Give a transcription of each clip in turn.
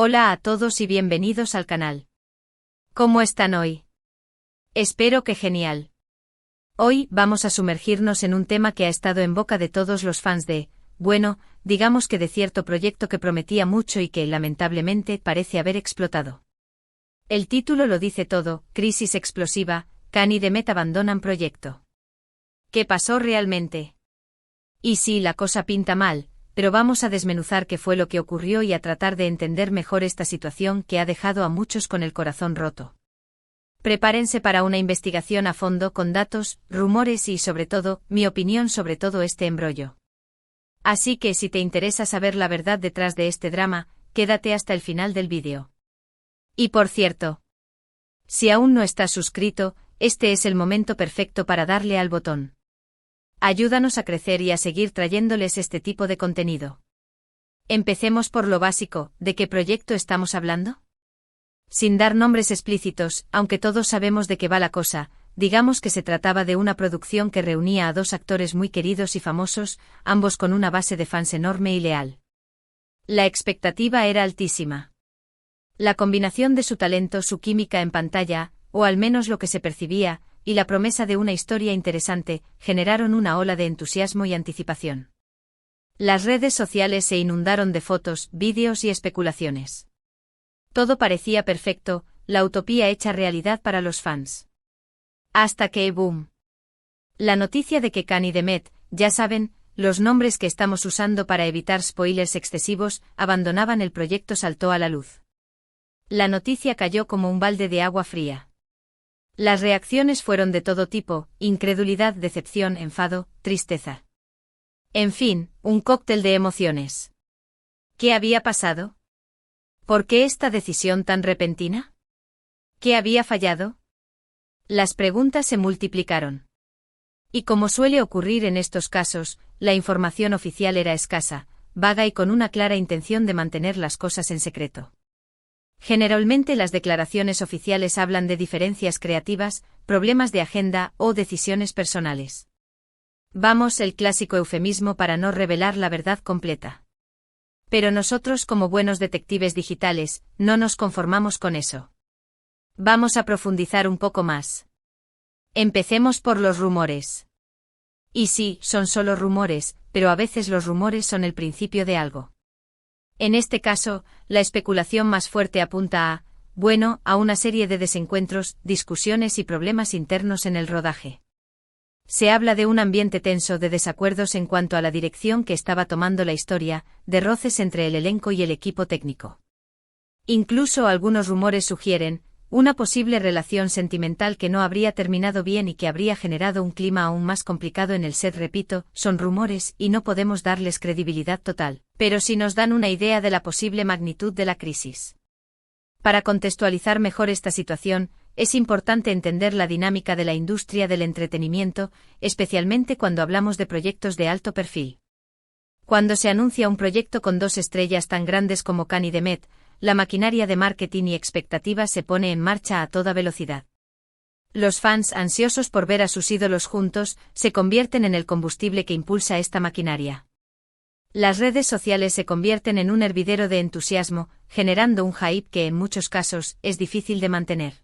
Hola a todos y bienvenidos al canal. ¿Cómo están hoy? Espero que genial. Hoy vamos a sumergirnos en un tema que ha estado en boca de todos los fans digamos que de cierto proyecto que prometía mucho y que, lamentablemente, parece haber explotado. El título lo dice todo: crisis explosiva, Khan y Demet abandonan proyecto. ¿Qué pasó realmente? Y sí, la cosa pinta mal, pero vamos a desmenuzar qué fue lo que ocurrió y a tratar de entender mejor esta situación que ha dejado a muchos con el corazón roto. Prepárense para una investigación a fondo con datos, rumores y, sobre todo, mi opinión sobre todo este embrollo. Así que si te interesa saber la verdad detrás de este drama, quédate hasta el final del vídeo. Y por cierto, si aún no estás suscrito, este es el momento perfecto para darle al botón. Ayúdanos a crecer y a seguir trayéndoles este tipo de contenido. Empecemos por lo básico: ¿de qué proyecto estamos hablando? Sin dar nombres explícitos, aunque todos sabemos de qué va la cosa, digamos que se trataba de una producción que reunía a dos actores muy queridos y famosos, ambos con una base de fans enorme y leal. La expectativa era altísima. La combinación de su talento, su química en pantalla, o al menos lo que se percibía, y la promesa de una historia interesante, generaron una ola de entusiasmo y anticipación. Las redes sociales se inundaron de fotos, vídeos y especulaciones. Todo parecía perfecto, la utopía hecha realidad para los fans. Hasta que, ¡boom! La noticia de que Khan y Demet, ya saben, los nombres que estamos usando para evitar spoilers excesivos, abandonaban el proyecto saltó a la luz. La noticia cayó como un balde de agua fría. Las reacciones fueron de todo tipo: incredulidad, decepción, enfado, tristeza. En fin, un cóctel de emociones. ¿Qué había pasado? ¿Por qué esta decisión tan repentina? ¿Qué había fallado? Las preguntas se multiplicaron. Y como suele ocurrir en estos casos, la información oficial era escasa, vaga y con una clara intención de mantener las cosas en secreto. Generalmente las declaraciones oficiales hablan de diferencias creativas, problemas de agenda o decisiones personales. Vamos, el clásico eufemismo para no revelar la verdad completa. Pero nosotros, como buenos detectives digitales, no nos conformamos con eso. Vamos a profundizar un poco más. Empecemos por los rumores. Y sí, son solo rumores, pero a veces los rumores son el principio de algo. En este caso, la especulación más fuerte apunta a una serie de desencuentros, discusiones y problemas internos en el rodaje. Se habla de un ambiente tenso, de desacuerdos en cuanto a la dirección que estaba tomando la historia, de roces entre el elenco y el equipo técnico. Incluso algunos rumores sugieren una posible relación sentimental que no habría terminado bien y que habría generado un clima aún más complicado en el set. Repito, son rumores y no podemos darles credibilidad total, pero sí nos dan una idea de la posible magnitud de la crisis. Para contextualizar mejor esta situación, es importante entender la dinámica de la industria del entretenimiento, especialmente cuando hablamos de proyectos de alto perfil. Cuando se anuncia un proyecto con dos estrellas tan grandes como Khan y Demet, la maquinaria de marketing y expectativas se pone en marcha a toda velocidad. Los fans, ansiosos por ver a sus ídolos juntos, se convierten en el combustible que impulsa esta maquinaria. Las redes sociales se convierten en un hervidero de entusiasmo, generando un hype que en muchos casos es difícil de mantener.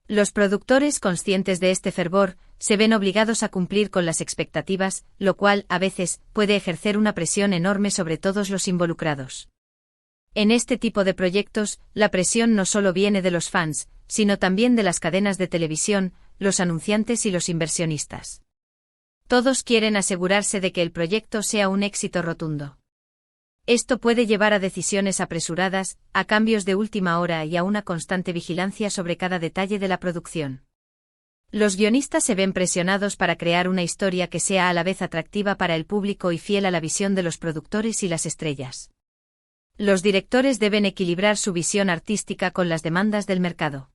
Los productores, conscientes de este fervor, se ven obligados a cumplir con las expectativas, lo cual, a veces, puede ejercer una presión enorme sobre todos los involucrados. En este tipo de proyectos, la presión no solo viene de los fans, sino también de las cadenas de televisión, los anunciantes y los inversionistas. Todos quieren asegurarse de que el proyecto sea un éxito rotundo. Esto puede llevar a decisiones apresuradas, a cambios de última hora y a una constante vigilancia sobre cada detalle de la producción. Los guionistas se ven presionados para crear una historia que sea a la vez atractiva para el público y fiel a la visión de los productores y las estrellas. Los directores deben equilibrar su visión artística con las demandas del mercado.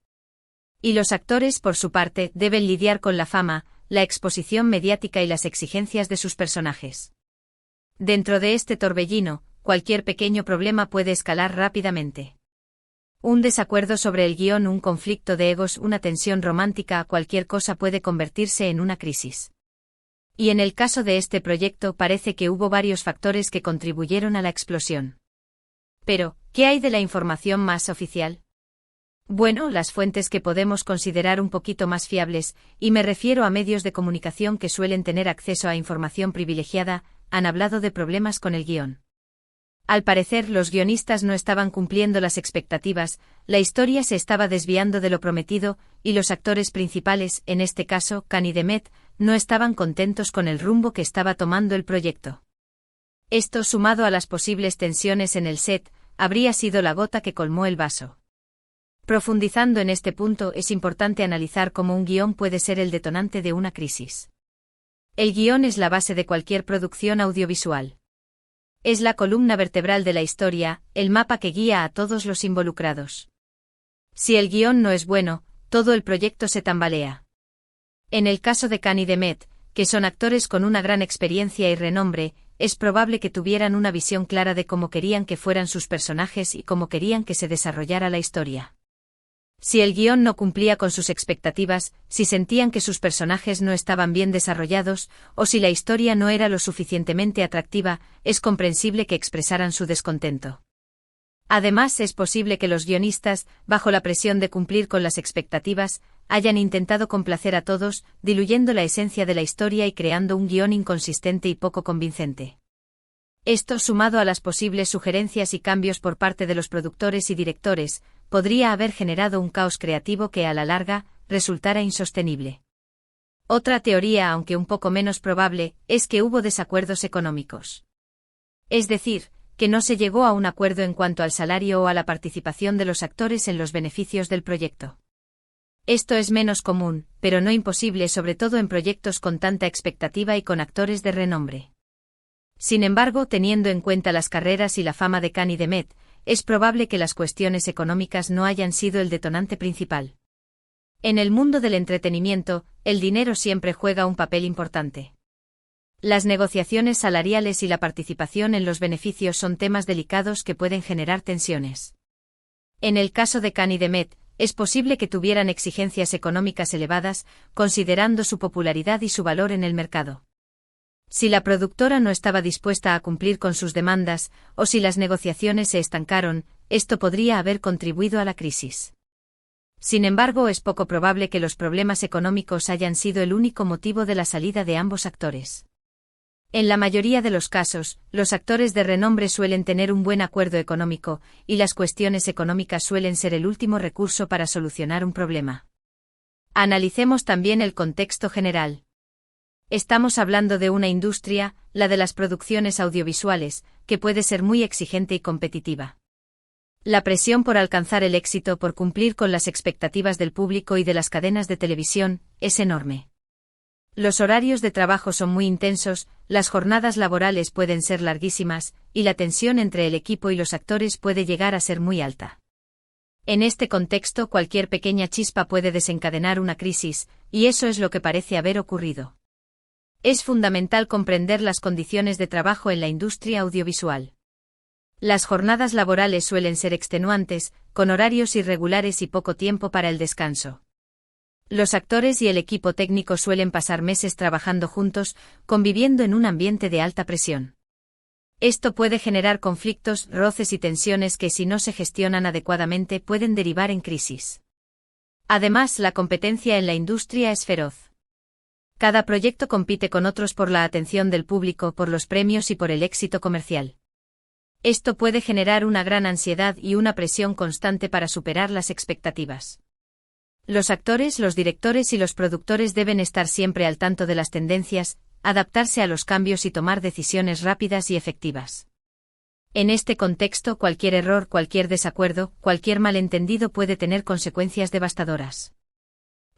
Y los actores, por su parte, deben lidiar con la fama, la exposición mediática y las exigencias de sus personajes. Dentro de este torbellino, cualquier pequeño problema puede escalar rápidamente. Un desacuerdo sobre el guión, un conflicto de egos, una tensión romántica, cualquier cosa puede convertirse en una crisis. Y en el caso de este proyecto parece que hubo varios factores que contribuyeron a la explosión. Pero, ¿Qué hay de la información más oficial? Bueno, las fuentes que podemos considerar un poquito más fiables, y me refiero a medios de comunicación que suelen tener acceso a información privilegiada, han hablado de problemas con el guión. Al parecer, los guionistas no estaban cumpliendo las expectativas, la historia se estaba desviando de lo prometido, y los actores principales, en este caso, Khan y Demet, no estaban contentos con el rumbo que estaba tomando el proyecto. Esto, sumado a las posibles tensiones en el set, habría sido la gota que colmó el vaso. Profundizando en este punto, es importante analizar cómo un guión puede ser el detonante de una crisis. El guión es la base de cualquier producción audiovisual. Es la columna vertebral de la historia, el mapa que guía a todos los involucrados. Si el guión no es bueno, todo el proyecto se tambalea. En el caso de Khan y Demet, que son actores con una gran experiencia y renombre, es probable que tuvieran una visión clara de cómo querían que fueran sus personajes y cómo querían que se desarrollara la historia. Si el guión no cumplía con sus expectativas, si sentían que sus personajes no estaban bien desarrollados, o si la historia no era lo suficientemente atractiva, es comprensible que expresaran su descontento. Además, es posible que los guionistas, bajo la presión de cumplir con las expectativas, hayan intentado complacer a todos, diluyendo la esencia de la historia y creando un guión inconsistente y poco convincente. Esto, sumado a las posibles sugerencias y cambios por parte de los productores y directores, podría haber generado un caos creativo que a la larga resultara insostenible. Otra teoría, aunque un poco menos probable, es que hubo desacuerdos económicos. Es decir, que no se llegó a un acuerdo en cuanto al salario o a la participación de los actores en los beneficios del proyecto. Esto es menos común, pero no imposible, sobre todo en proyectos con tanta expectativa y con actores de renombre. Sin embargo, teniendo en cuenta las carreras y la fama de Khan y Demet, es probable que las cuestiones económicas no hayan sido el detonante principal. En el mundo del entretenimiento, el dinero siempre juega un papel importante. Las negociaciones salariales y la participación en los beneficios son temas delicados que pueden generar tensiones. En el caso de Khan y Demet, es posible que tuvieran exigencias económicas elevadas, considerando su popularidad y su valor en el mercado. Si la productora no estaba dispuesta a cumplir con sus demandas, o si las negociaciones se estancaron, esto podría haber contribuido a la crisis. Sin embargo, es poco probable que los problemas económicos hayan sido el único motivo de la salida de ambos actores. En la mayoría de los casos, los actores de renombre suelen tener un buen acuerdo económico, y las cuestiones económicas suelen ser el último recurso para solucionar un problema. Analicemos también el contexto general. Estamos hablando de una industria, la de las producciones audiovisuales, que puede ser muy exigente y competitiva. La presión por alcanzar el éxito, por cumplir con las expectativas del público y de las cadenas de televisión, es enorme. Los horarios de trabajo son muy intensos, las jornadas laborales pueden ser larguísimas, y la tensión entre el equipo y los actores puede llegar a ser muy alta. En este contexto, cualquier pequeña chispa puede desencadenar una crisis, y eso es lo que parece haber ocurrido. Es fundamental comprender las condiciones de trabajo en la industria audiovisual. Las jornadas laborales suelen ser extenuantes, con horarios irregulares y poco tiempo para el descanso. Los actores y el equipo técnico suelen pasar meses trabajando juntos, conviviendo en un ambiente de alta presión. Esto puede generar conflictos, roces y tensiones que, si no se gestionan adecuadamente, pueden derivar en crisis. Además, la competencia en la industria es feroz. Cada proyecto compite con otros por la atención del público, por los premios y por el éxito comercial. Esto puede generar una gran ansiedad y una presión constante para superar las expectativas. Los actores, los directores y los productores deben estar siempre al tanto de las tendencias, adaptarse a los cambios y tomar decisiones rápidas y efectivas. En este contexto, cualquier error, cualquier desacuerdo, cualquier malentendido puede tener consecuencias devastadoras.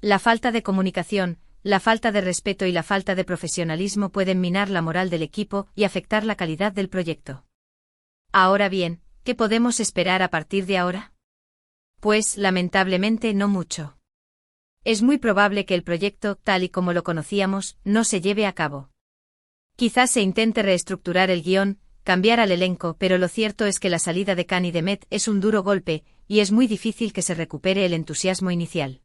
La falta de comunicación, la falta de respeto y la falta de profesionalismo pueden minar la moral del equipo y afectar la calidad del proyecto. Ahora bien, ¿qué podemos esperar a partir de ahora? Pues, lamentablemente, no mucho. Es muy probable que el proyecto, tal y como lo conocíamos, no se lleve a cabo. Quizás se intente reestructurar el guión, cambiar al elenco, pero lo cierto es que la salida de Khan y Demet es un duro golpe, y es muy difícil que se recupere el entusiasmo inicial.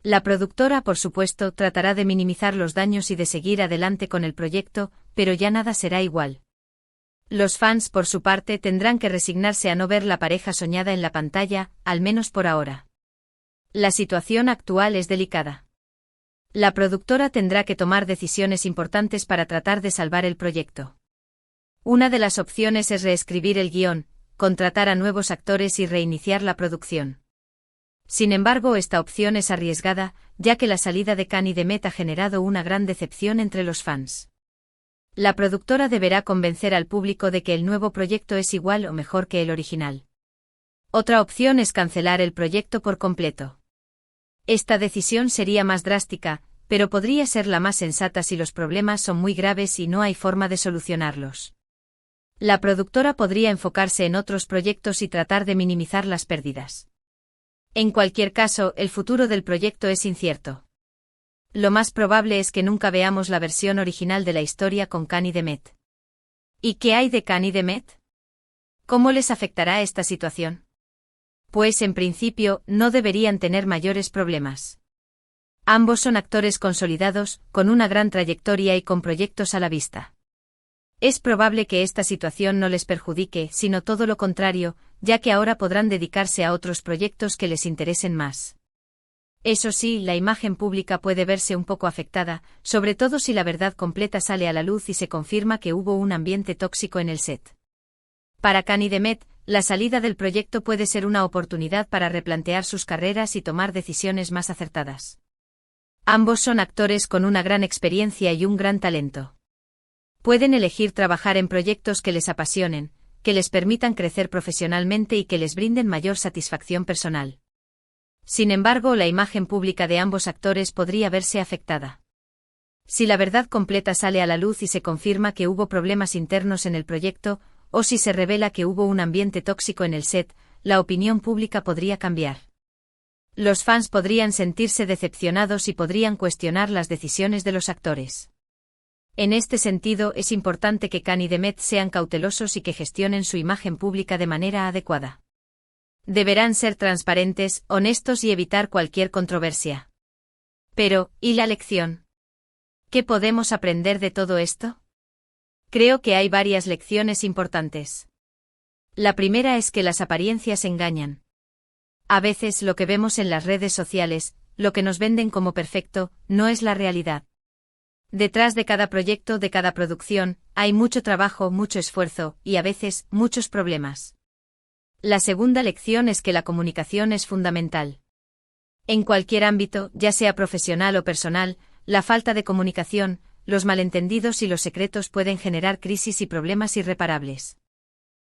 La productora, por supuesto, tratará de minimizar los daños y de seguir adelante con el proyecto, pero ya nada será igual. Los fans, por su parte, tendrán que resignarse a no ver la pareja soñada en la pantalla, al menos por ahora. La situación actual es delicada. La productora tendrá que tomar decisiones importantes para tratar de salvar el proyecto. Una de las opciones es reescribir el guión, contratar a nuevos actores y reiniciar la producción. Sin embargo, esta opción es arriesgada, ya que la salida de Khan y Demet ha generado una gran decepción entre los fans. La productora deberá convencer al público de que el nuevo proyecto es igual o mejor que el original. Otra opción es cancelar el proyecto por completo. Esta decisión sería más drástica, pero podría ser la más sensata si los problemas son muy graves y no hay forma de solucionarlos. La productora podría enfocarse en otros proyectos y tratar de minimizar las pérdidas. En cualquier caso, el futuro del proyecto es incierto. Lo más probable es que nunca veamos la versión original de la historia con Khan y Demet. ¿Y qué hay de Khan y Demet? ¿Cómo les afectará esta situación? Pues en principio, no deberían tener mayores problemas. Ambos son actores consolidados, con una gran trayectoria y con proyectos a la vista. Es probable que esta situación no les perjudique, sino todo lo contrario, ya que ahora podrán dedicarse a otros proyectos que les interesen más. Eso sí, la imagen pública puede verse un poco afectada, sobre todo si la verdad completa sale a la luz y se confirma que hubo un ambiente tóxico en el set. Para Khan y Demet, la salida del proyecto puede ser una oportunidad para replantear sus carreras y tomar decisiones más acertadas. Ambos son actores con una gran experiencia y un gran talento. Pueden elegir trabajar en proyectos que les apasionen, que les permitan crecer profesionalmente y que les brinden mayor satisfacción personal. Sin embargo, la imagen pública de ambos actores podría verse afectada. Si la verdad completa sale a la luz y se confirma que hubo problemas internos en el proyecto, o si se revela que hubo un ambiente tóxico en el set, la opinión pública podría cambiar. Los fans podrían sentirse decepcionados y podrían cuestionar las decisiones de los actores. En este sentido, es importante que Khan y Demet sean cautelosos y que gestionen su imagen pública de manera adecuada. Deberán ser transparentes, honestos y evitar cualquier controversia. Pero, ¿y la lección? ¿Qué podemos aprender de todo esto? Creo que hay varias lecciones importantes. La primera es que las apariencias engañan. A veces lo que vemos en las redes sociales, lo que nos venden como perfecto, no es la realidad. Detrás de cada proyecto, de cada producción, hay mucho trabajo, mucho esfuerzo, y a veces, muchos problemas. La segunda lección es que la comunicación es fundamental. En cualquier ámbito, ya sea profesional o personal, la falta de comunicación, los malentendidos y los secretos pueden generar crisis y problemas irreparables.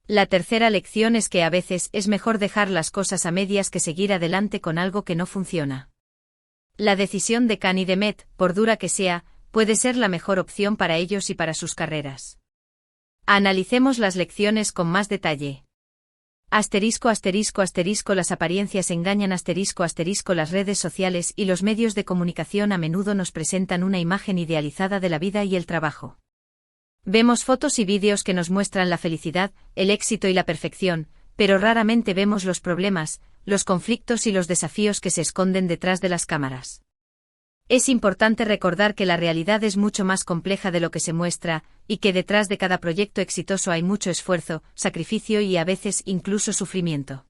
La tercera lección es que a veces es mejor dejar las cosas a medias que seguir adelante con algo que no funciona. La decisión de Khan y Demet, por dura que sea, puede ser la mejor opción para ellos y para sus carreras. Analicemos las lecciones con más detalle. Asterisco, asterisco, asterisco, las apariencias engañan, asterisco, asterisco, las redes sociales y los medios de comunicación a menudo nos presentan una imagen idealizada de la vida y el trabajo. Vemos fotos y vídeos que nos muestran la felicidad, el éxito y la perfección, pero raramente vemos los problemas, los conflictos y los desafíos que se esconden detrás de las cámaras. Es importante recordar que la realidad es mucho más compleja de lo que se muestra, y que detrás de cada proyecto exitoso hay mucho esfuerzo, sacrificio y a veces incluso sufrimiento.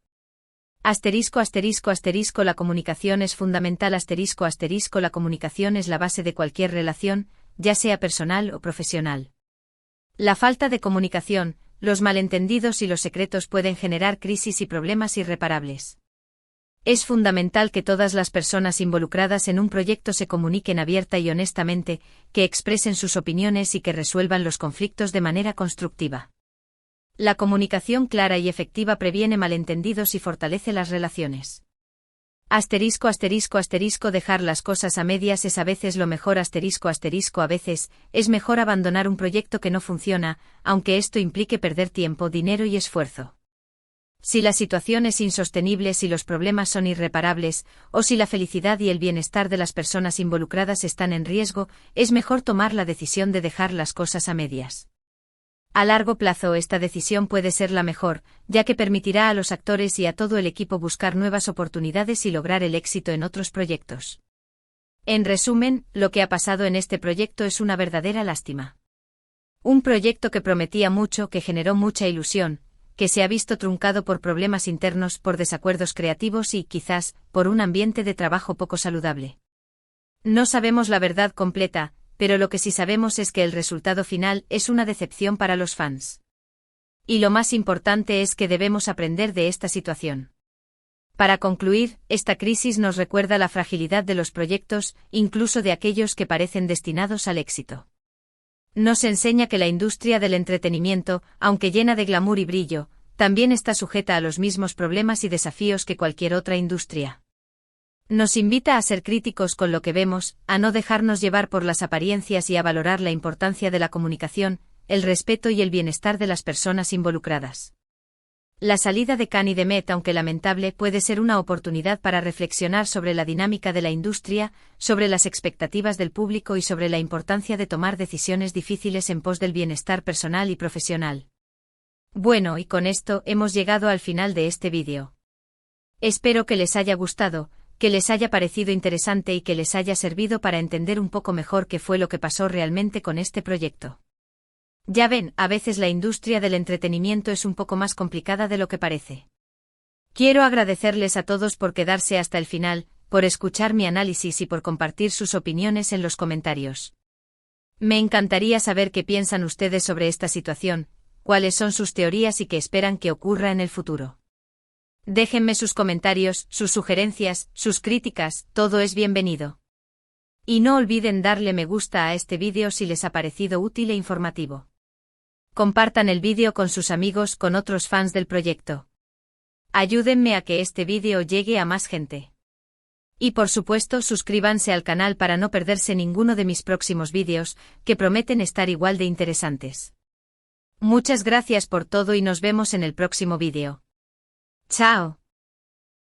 Asterisco, asterisco, asterisco, la comunicación es fundamental, asterisco, asterisco, la comunicación es la base de cualquier relación, ya sea personal o profesional. La falta de comunicación, los malentendidos y los secretos pueden generar crisis y problemas irreparables. Es fundamental que todas las personas involucradas en un proyecto se comuniquen abierta y honestamente, que expresen sus opiniones y que resuelvan los conflictos de manera constructiva. La comunicación clara y efectiva previene malentendidos y fortalece las relaciones. Asterisco, asterisco, asterisco, dejar las cosas a medias es a veces lo mejor, asterisco, asterisco, a veces es mejor abandonar un proyecto que no funciona, aunque esto implique perder tiempo, dinero y esfuerzo. Si la situación es insostenible, si los problemas son irreparables, o si la felicidad y el bienestar de las personas involucradas están en riesgo, es mejor tomar la decisión de dejar las cosas a medias. A largo plazo esta decisión puede ser la mejor, ya que permitirá a los actores y a todo el equipo buscar nuevas oportunidades y lograr el éxito en otros proyectos. En resumen, lo que ha pasado en este proyecto es una verdadera lástima. Un proyecto que prometía mucho, que generó mucha ilusión, que se ha visto truncado por problemas internos, por desacuerdos creativos y, quizás, por un ambiente de trabajo poco saludable. No sabemos la verdad completa, pero lo que sí sabemos es que el resultado final es una decepción para los fans. Y lo más importante es que debemos aprender de esta situación. Para concluir, esta crisis nos recuerda la fragilidad de los proyectos, incluso de aquellos que parecen destinados al éxito. Nos enseña que la industria del entretenimiento, aunque llena de glamour y brillo, también está sujeta a los mismos problemas y desafíos que cualquier otra industria. Nos invita a ser críticos con lo que vemos, a no dejarnos llevar por las apariencias y a valorar la importancia de la comunicación, el respeto y el bienestar de las personas involucradas. La salida de Khan y de Met, aunque lamentable, puede ser una oportunidad para reflexionar sobre la dinámica de la industria, sobre las expectativas del público y sobre la importancia de tomar decisiones difíciles en pos del bienestar personal y profesional. Bueno, y con esto hemos llegado al final de este vídeo. Espero que les haya gustado, que les haya parecido interesante y que les haya servido para entender un poco mejor qué fue lo que pasó realmente con este proyecto. Ya ven, a veces la industria del entretenimiento es un poco más complicada de lo que parece. Quiero agradecerles a todos por quedarse hasta el final, por escuchar mi análisis y por compartir sus opiniones en los comentarios. Me encantaría saber qué piensan ustedes sobre esta situación, cuáles son sus teorías y qué esperan que ocurra en el futuro. Déjenme sus comentarios, sus sugerencias, sus críticas, todo es bienvenido. Y no olviden darle me gusta a este vídeo si les ha parecido útil e informativo. Compartan el vídeo con sus amigos, con otros fans del proyecto. Ayúdenme a que este vídeo llegue a más gente. Y por supuesto suscríbanse al canal para no perderse ninguno de mis próximos vídeos, que prometen estar igual de interesantes. Muchas gracias por todo y nos vemos en el próximo vídeo. ¡Chao!